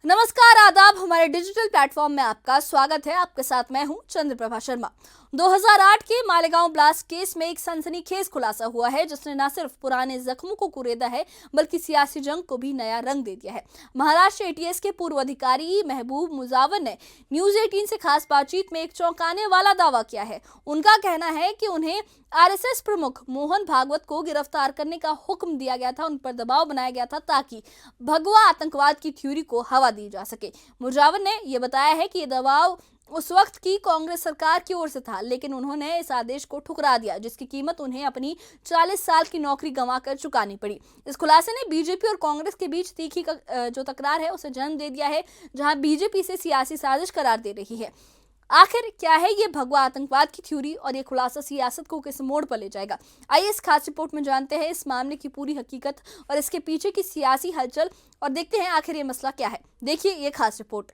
नमस्कार, आदाब। हमारे डिजिटल प्लेटफॉर्म में आपका स्वागत है। आपके साथ मैं हूं चंद्रप्रभा शर्मा। 2008 के मालेगांव ब्लास्ट केस में एक सनसनीखेज खुलासा हुआ है, जिसने न सिर्फ पुराने जख्मों को कुरेदा है बल्कि सियासी जंग को भी नया रंग दे दिया है। महाराष्ट्र एटीएस के पूर्व अधिकारी महबूब मुजावर ने न्यूज 18 से खास बातचीत में एक चौंकाने वाला दावा किया है। उनका कहना है कि उन्हें आरएसएस प्रमुख मोहन भागवत को गिरफ्तार करने का हुक्म दिया गया था, उन पर दबाव बनाया गया था ताकि भगवा आतंकवाद की थ्योरी को हवा दी जा सके। मुजावर ने यह बताया है कि यह दबाव उस वक्त की कांग्रेस सरकार की ओर से था, लेकिन उन्होंने इस आदेश को ठुकरा दिया, जिसकी कीमत उन्हें अपनी 40 साल की नौकरी गंवाकर चुकानी पड़ी। इस खुलासे ने बीजेपी और कांग्रेस के बीच तीखी जो तकरार है उसे जन्म दे दिया है, जहां बीजेपी से सियासी साजिश करार दे रही है। आखिर क्या है ये भगवा आतंकवाद की थ्योरी और ये खुलासा सियासत को किस मोड़ पर ले जाएगा? आइए इस खास रिपोर्ट में जानते हैं इस मामले की पूरी हकीकत और इसके पीछे की सियासी हलचल, और देखते हैं आखिर ये मसला क्या है। देखिए ये खास रिपोर्ट।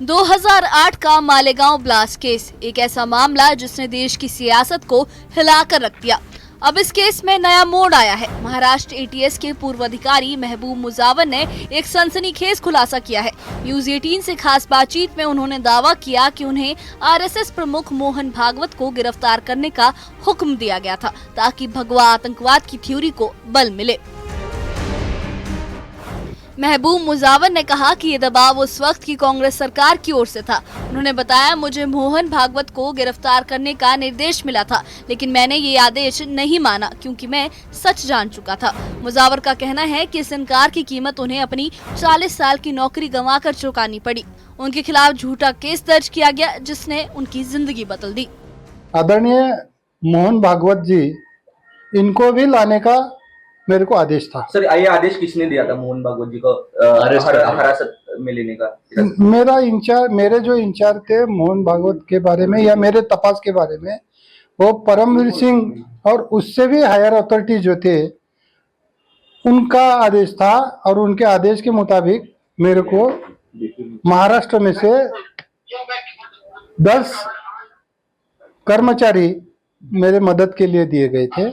2008 का मालेगांव ब्लास्ट केस एक ऐसा मामला जिसने देश की सियासत को हिलाकर रख दिया। अब इस केस में नया मोड़ आया है। महाराष्ट्र एटीएस के पूर्व अधिकारी महबूब मुजावर ने एक सनसनीखेज खुलासा किया है। न्यूज 18 से खास बातचीत में उन्होंने दावा किया कि उन्हें आरएसएस प्रमुख मोहन भागवत को गिरफ्तार करने का हुक्म दिया गया था ताकि भगवा आतंकवाद की थ्योरी को बल मिले। महबूब मुजावर ने कहा कि ये दबाव उस वक्त की कांग्रेस सरकार की ओर से था। उन्होंने बताया, मुझे मोहन भागवत को गिरफ्तार करने का निर्देश मिला था, लेकिन मैंने ये आदेश नहीं माना क्योंकि मैं सच जान चुका था। मुजावर का कहना है कि इस इनकार की कीमत उन्हें अपनी 40 साल की नौकरी गंवाकर चुकानी पड़ी। उनके खिलाफ झूठा केस दर्ज किया गया, जिसने उनकी जिंदगी बदल दी। आदरणीय मोहन भागवत जी, इनको भी लाने का मेरे को आदेश था। सर, ये आदेश किसने दिया था मोहन भागवत जी को हिरासत में लेने का? मेरे जो इंचार्ज थे मोहन भागवत के बारे में या मेरे तपास के बारे में, वो परमवीर सिंह और उससे भी हायर अथॉरिटी जो थे उनका आदेश था, और उनके आदेश के मुताबिक मेरे को महाराष्ट्र में से 10 कर्मचारी मेरे मदद के लिए दिए गए थे।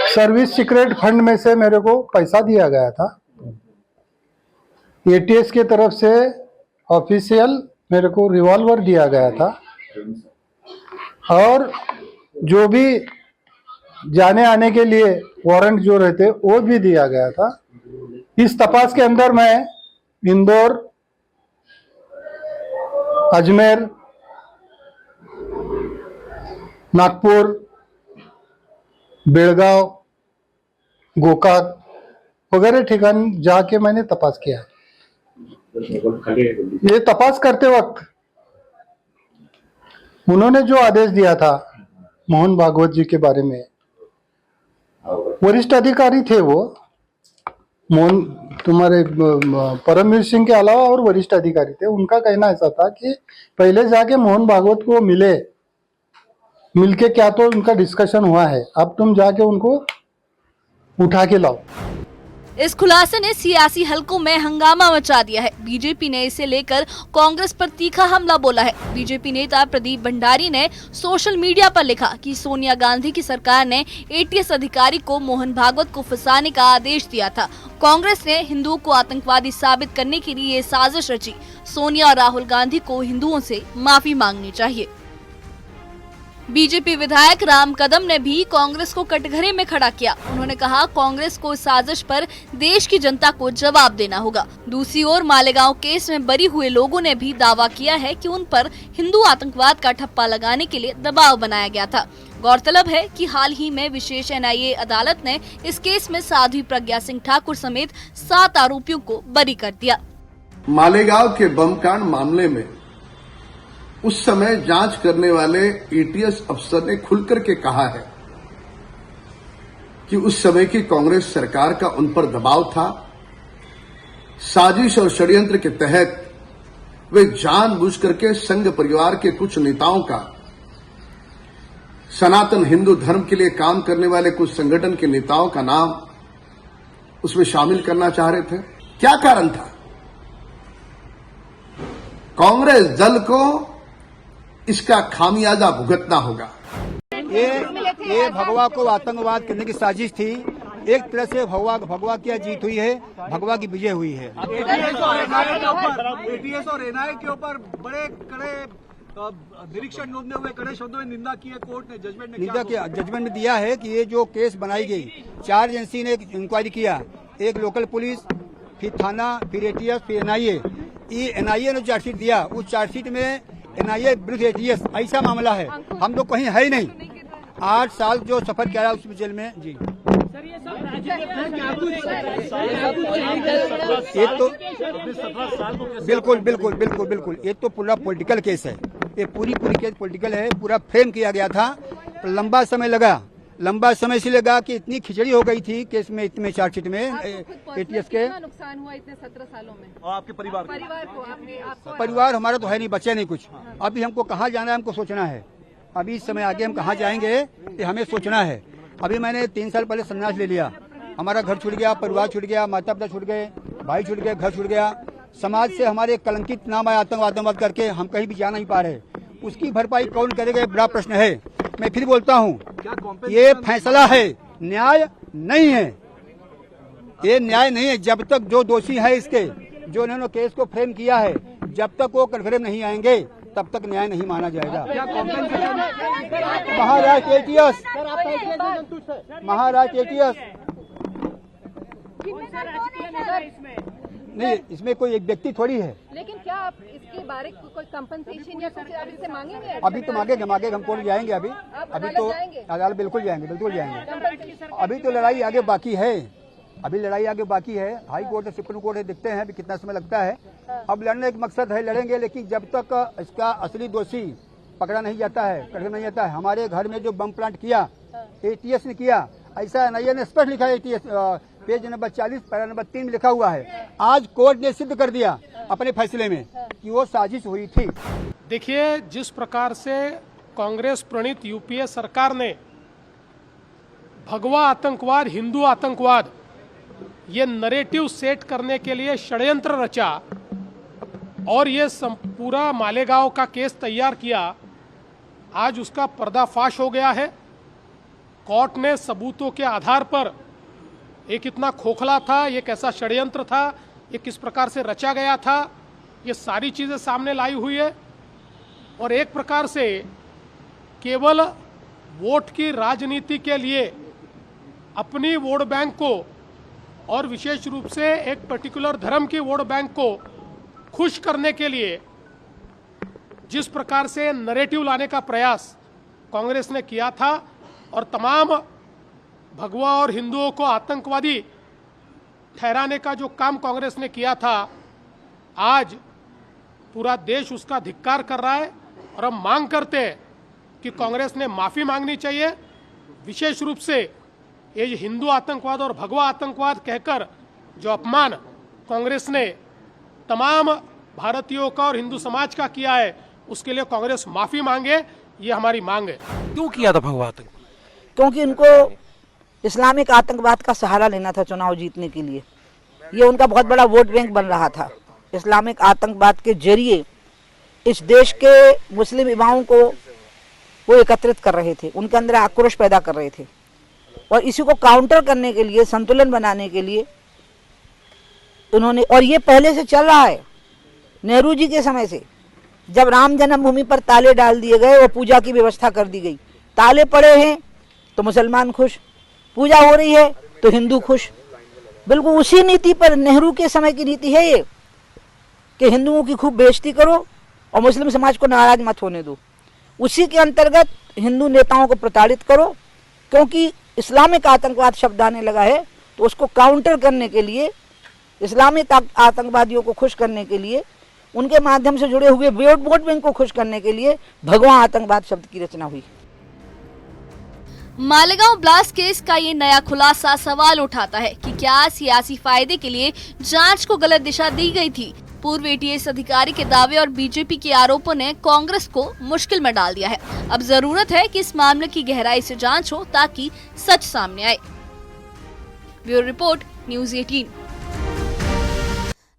सर्विस सीक्रेट फंड में से मेरे को पैसा दिया गया था। एटीएस के तरफ से ऑफिशियल मेरे को रिवॉल्वर दिया गया था, और जो भी जाने आने के लिए वारंट जो रहते वो भी दिया गया था। इस तपास के अंदर मैं इंदौर, अजमेर, नागपुर, बेलगांव, गोकाक वगैरह ठिकान जाके मैंने तपास किया। ये तपास करते वक्त उन्होंने जो आदेश दिया था मोहन भागवत जी के बारे में, वरिष्ठ अधिकारी थे वो मोहन, तुम्हारे परमवीर सिंह के अलावा और वरिष्ठ अधिकारी थे। उनका कहना ऐसा था कि पहले जाके मोहन भागवत को मिलके क्या तो उनका डिस्कशन हुआ है, अब तुम जाके उनको उठा के लाओ। इस खुलासे ने सियासी हलकों में हंगामा मचा दिया है। बीजेपी ने इसे लेकर कांग्रेस पर तीखा हमला बोला है। बीजेपी नेता प्रदीप भंडारी ने सोशल मीडिया पर लिखा कि सोनिया गांधी की सरकार ने एटीएस अधिकारी को मोहन भागवत को फंसाने का आदेश दिया था। कांग्रेस ने हिंदुओं को आतंकवादी साबित करने के लिए साजिश रची। सोनिया और राहुल गांधी को हिंदुओं से माफी मांगनी चाहिए। बीजेपी विधायक राम कदम ने भी कांग्रेस को कटघरे में खड़ा किया। उन्होंने कहा, कांग्रेस को इस साजिश पर देश की जनता को जवाब देना होगा। दूसरी ओर मालेगांव केस में बरी हुए लोगों ने भी दावा किया है कि उन पर हिंदू आतंकवाद का ठप्पा लगाने के लिए दबाव बनाया गया था। गौरतलब है कि हाल ही में विशेष एनआईए अदालत ने इस केस में साध्वी प्रज्ञा सिंह ठाकुर समेत 7 आरोपियों को बरी कर दिया। मालेगांव के बम कांड मामले में उस समय जांच करने वाले एटीएस अफसर ने खुलकर के कहा है कि उस समय की कांग्रेस सरकार का उन पर दबाव था। साजिश और षड्यंत्र के तहत वे जानबूझ करके संघ परिवार के कुछ नेताओं का, सनातन हिंदू धर्म के लिए काम करने वाले कुछ संगठन के नेताओं का नाम उसमें शामिल करना चाह रहे थे। क्या कारण था? कांग्रेस दल को इसका खामियाजा भुगतना होगा। ये भगवा को आतंकवाद करने की साजिश थी। एक तरह से भगवा की जीत हुई है, भगवा की विजय हुई है। एटीएस और एनआईए के ऊपर बड़े कड़े निरीक्षण नोंदने हुए, कड़े शब्दों में निंदा की है कोर्ट ने, जजमेंट में दिया है कि ये जो केस बनाई गई, 4 एजेंसी ने इंक्वायरी किया, एक लोकल पुलिस, फिर थाना, फिर एटीएस, फिर एनआईए। ये एनआईए ने चार्जशीट दिया, उस चार्जशीट में एनआईए विरुद्ध एटीएस ऐसा मामला है, हम लोग कहीं है ही नहीं। 8 साल जो सफर किया उस जेल में जी। ये तो बिल्कुल ये तो पूरा पॉलिटिकल केस है, ये पूरी केस पॉलिटिकल है, पूरा फ्रेम किया गया था। लंबा समय से लगा कि इतनी खिचड़ी हो गई थी केस में, इतने चार्जशीट में एटीएस के। नुकसान हुआ इतने 17 सालों में और आपके परिवार को परिवार हमारा तो है नहीं, बचे नहीं कुछ। अभी हमको कहाँ जाना है, हमको सोचना है। अभी इस समय आगे हम कहाँ जाएंगे ये हमें सोचना है। अभी मैंने 3 साल पहले संन्यास ले लिया, हमारा घर छूट गया, परिवार छूट गया, माता पिता छूट गए, भाई छूट गए, घर छूट गया। समाज से हमारे कलंकित नाम आया आतंकवाद करके, हम कहीं भी जा नहीं पा रहे। उसकी भरपाई कौन करेगा, ये बड़ा प्रश्न है। मैं फिर बोलता हूँ, ये फैसला है, न्याय नहीं है, ये न्याय नहीं है। जब तक जो दोषी है इसके, जो इन्होंने केस को फ्रेम किया है, जब तक वो कन्फर्म नहीं आएंगे तब तक न्याय नहीं माना जाएगा। महाराष्ट्र एटीएस नहीं, इसमें कोई एक व्यक्ति थोड़ी है। लेकिन क्या आप इसके बारे में कोई कंपनसेशन या कुछ आप इससे मांगेंगे? अभी तो मांगे हम कोर्ट जाएंगे। अभी तो अदालत बिल्कुल जाएंगे। अभी तो लड़ाई आगे बाकी है, हाई कोर्ट है, सुप्रीम कोर्ट है, देखते हैं अभी कितना समय लगता है। अब लड़ने का मकसद है, लड़ेंगे, लेकिन जब तक इसका असली दोषी पकड़ा नहीं जाता है, कठिन नहीं जाता है। हमारे घर में जो बम प्लांट किया एटीएस ने किया, ऐसा एनआईए ने स्पष्ट लिखा है, ATS page number 40 para number 3 लिखा हुआ है। आज कोर्ट ने सिद्ध कर दिया अपने फैसले में कि वो साजिश हुई थी। देखिए, जिस प्रकार से कांग्रेस प्रणीत यूपीए सरकार ने भगवा आतंकवाद, हिंदू आतंकवाद, ये नरेटिव सेट करने के लिए षड्यंत्र रचा और ये पूरा मालेगांव का केस तैयार किया, आज उसका पर्दाफाश हो गया है। कोर्ट ने सबूतों के आधार पर ये कितना खोखला था, ये कैसा षड्यंत्र था, ये किस प्रकार से रचा गया था, ये सारी चीज़ें सामने लाई हुई है। और एक प्रकार से केवल वोट की राजनीति के लिए अपनी वोट बैंक को और विशेष रूप से एक पर्टिकुलर धर्म की वोट बैंक को खुश करने के लिए जिस प्रकार से नैरेटिव लाने का प्रयास कांग्रेस ने किया था और तमाम भगवा और हिंदुओं को आतंकवादी ठहराने का जो काम कांग्रेस ने किया था, आज पूरा देश उसका धिक्कार कर रहा है। और हम मांग करते हैं कि कांग्रेस ने माफ़ी मांगनी चाहिए। विशेष रूप से ये हिंदू आतंकवाद और भगवा आतंकवाद कहकर जो अपमान कांग्रेस ने तमाम भारतीयों का और हिंदू समाज का किया है, उसके लिए कांग्रेस माफ़ी मांगे, ये हमारी मांग है। क्यों किया था भगवा आतंक? क्योंकि उनको इस्लामिक आतंकवाद का सहारा लेना था चुनाव जीतने के लिए। ये उनका बहुत बड़ा वोट बैंक बन रहा था। इस्लामिक आतंकवाद के जरिए इस देश के मुस्लिम युवाओं को वो एकत्रित कर रहे थे, उनके अंदर आक्रोश पैदा कर रहे थे। और इसी को काउंटर करने के लिए, संतुलन बनाने के लिए उन्होंने, और ये पहले से चल रहा है, नेहरू जी के समय से, जब राम जन्मभूमि पर ताले डाल दिए गए और पूजा की व्यवस्था कर दी गई। ताले पड़े हैं तो मुसलमान खुश, पूजा हो रही है तो हिंदू खुश। बिल्कुल उसी नीति पर, नेहरू के समय की नीति है ये, कि हिंदुओं की खूब बेइज्जती करो और मुस्लिम समाज को नाराज मत होने दो। उसी के अंतर्गत हिंदू नेताओं को प्रताड़ित करो, क्योंकि इस्लामिक आतंकवाद शब्द आने लगा है, तो उसको काउंटर करने के लिए, इस्लामिक आतंकवादियों को खुश करने के लिए, उनके माध्यम से जुड़े हुए वोट बैंक को खुश करने के लिए भगवा आतंकवाद शब्द की रचना हुई। मालेगांव ब्लास्ट केस का ये नया खुलासा सवाल उठाता है कि क्या सियासी फायदे के लिए जांच को गलत दिशा दी गई थी। पूर्व एटीएस अधिकारी के दावे और बीजेपी के आरोपों ने कांग्रेस को मुश्किल में डाल दिया है। अब जरूरत है कि इस मामले की गहराई से जांच हो ताकि सच सामने आए। Bureau report, news 18।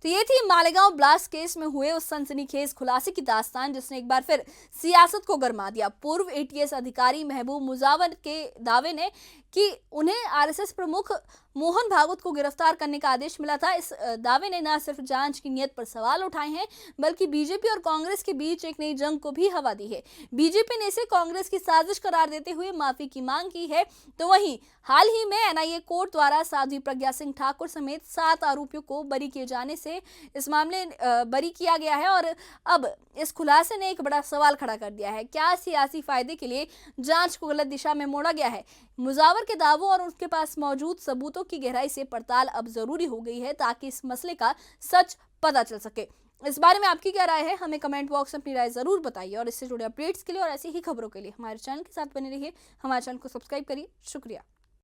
तो ये थी मालेगांव ब्लास्ट केस में हुए उस सनसनीखेज खुलासे की दास्तान जिसने एक बार फिर सियासत को गरमा दिया। पूर्व एटीएस अधिकारी महबूब मुजावर के दावे ने कि उन्हें आरएसएस प्रमुख मोहन भागवत को गिरफ्तार करने का आदेश मिला था। इस दावे ने न सिर्फ जांच की नीयत पर सवाल उठाए हैं बल्कि बीजेपी और कांग्रेस के बीच एक नई जंग को भी हवा दी है। बीजेपी ने इसे कांग्रेस की साजिश करार देते हुए माफी की मांग की है, तो वहीं हाल ही में एनआईए कोर्ट द्वारा साध्वी प्रज्ञा सिंह ठाकुर समेत 7 आरोपियों को बरी किए जाने से इस मामले बरी किया गया है और अब इस खुलासे ने एक बड़ा सवाल खड़ा कर दिया है। क्या सियासी फायदे के लिए जांच को गलत दिशा में मोड़ा गया है? मुजावर के दावों और उनके पास मौजूद सबूतों की गहराई से पड़ताल अब जरूरी हो गई है ताकि इस मसले का सच पता चल सके। इस बारे में आपकी क्या राय है? हमें कमेंट बॉक्स में अपनी राय जरूर बताइए और इससे जुड़े अपडेट्स के लिए और ऐसी ही खबरों के लिए हमारे चैनल के साथ बने रहिए। हमारे चैनल को सब्सक्राइब करिए। शुक्रिया।